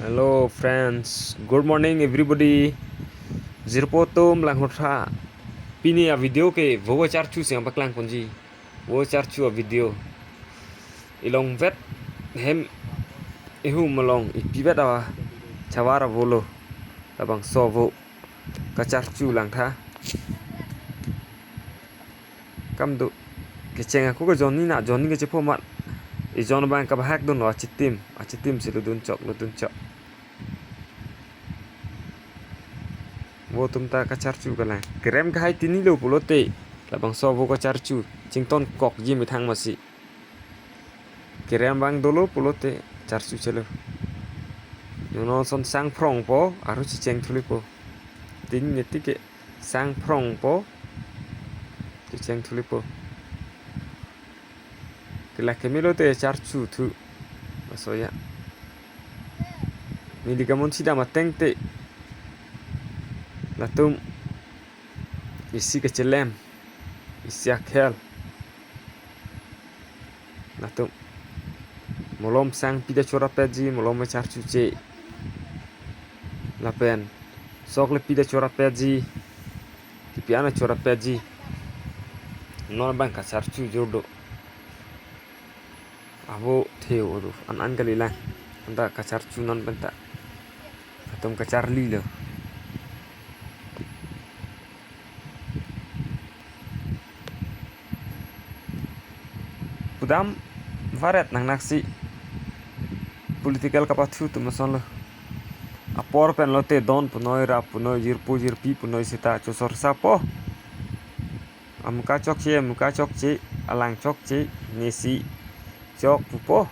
Hello friends, good morning everybody. Zirpoto mlang hotra. Pini a video ke voga charchu siang baklang ponji. Voga charchu a video. Ilong vet hem ihu malong ipivet a chawara volo. Labang sovo ka charchu lang tha. Kam do ke chenga ko Johnny na Johnny ke chepo mat. I John bang ka bahak don a chitim siludun chok. Wo tumta ka charchu kala krem ka hai tini lo pulote labang so wo ka charchu chington kok ji mi thang masi krem bang dolo pulote charchu chelo yono son sang prong po aru chi cheng thuli po tin neti ke sang prong po chi cheng thuli po kila kemelo te charchu thu masoya mili gamon sida mateng te latum isi ke celem isi akhel latum molom sang pida chora peji molom charchu che lapen sok le pida chora peji kipiana chora peji non bang ka charchu jodo abo theo do an galila anda ka charchu non benta latum ka charli lo Pudam varet nang naksi political kapathu tumason lo apor pen lote don punoi ra punoi jirpi punoi sita chosor sapo amka chok che alang chok che nesi chok pupo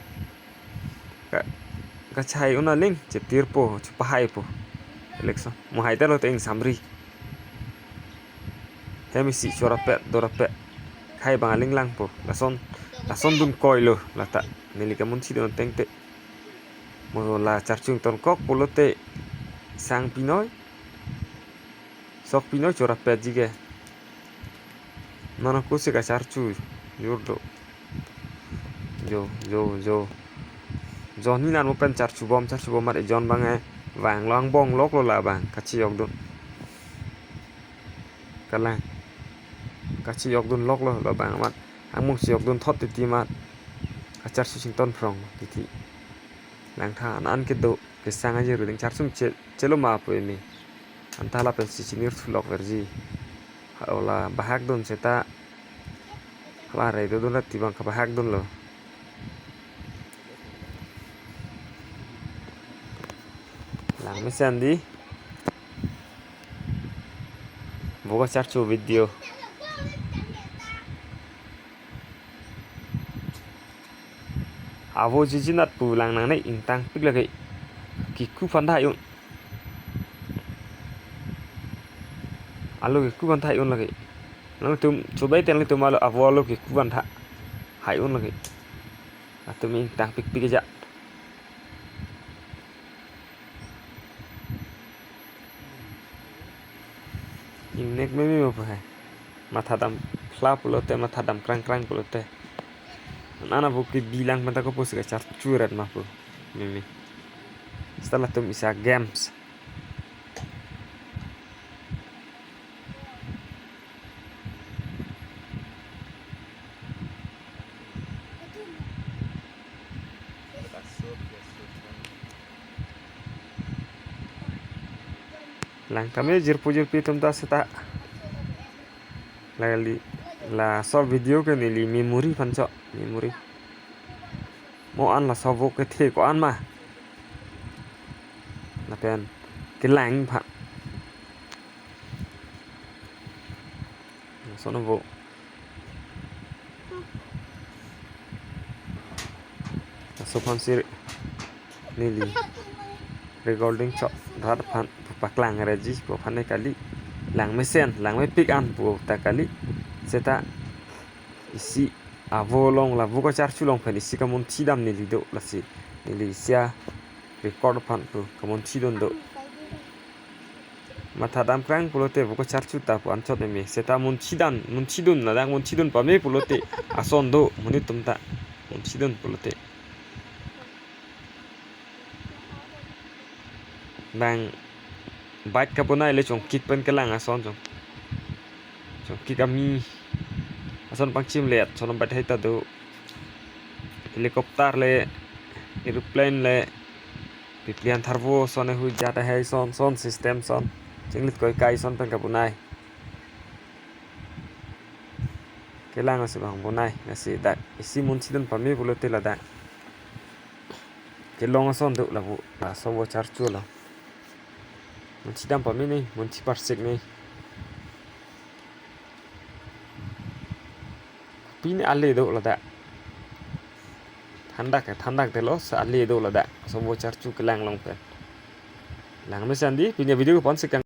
ka chai una ling che tirpo chupahai po election mo haida lo teng samri hemisi chorape dorape khai bangaling lang po lason dun koilo lata nelika munsi don tengte mo la charchung ton kok polote sang pinoi sok pinoi chorape jige nono kusi ka charchu yurdo jo Johnny nan mo pen charchu bom mar e John bangai wang long bong lok lo la bang kachi yok dun kala kachi yok dun lok lo la bang mat amung si yok dun thot ti mat achar su sing ton prong ti lang tha an ke do ke sanga je ring char sum chelo ma po mi antala pen si sinir thulok verji ola bahak dun seta la re do dun ti bang ka bahak dun lo lang mesen di voga charchu video avo jijinat pulang nang nei intang pik lagi kiku pandai yun alo kiku pandai yun lagi nang tum cobai ten tum alo avo alo kiku pandai hayun lagi atum intang pik aja inek memi apa hai mata dam flap pulote mata dam krang pulote nana buki bilang mata ko pos ka charchurat mapu mimi setelah tum isa games lang kami jirpi tum ta seta lali la so video ke nili memori panco memori mo an la so vok ke the ko an ma la pen ke lang pha so no vo so pan sir nili recording chok dhat phan paklang reji po phane kali lang mesen lang me pick an po ta kali seta isi avolong la vuko charchu long phan isi kamon chidam nili do la si nili sia record phan po kamon chidon do mata dam krang pulote vuko charchu ta po anchot me seta mon chidun na dang mon chidun pa me pulote ason do muni tumta mon chidun pulote bang bike kapunai le chong kik pen kelang ason chong kik ami ason pang chim let chon bat hai ta do helicopter le aeroplane le piplian tharvo son hu jata hai son system son chinglit koi kai son pen kapunai kelang ase bang bunai nasi dak isi mun sidon pami pulote la dak kelong son do la bu la so bo charchu la mun sidam pami ni mun si parsek ni pin alle do la dak thandak te lo sa alle do la dak so bo charchu kelang long pen lang me sandi punya video pon sekang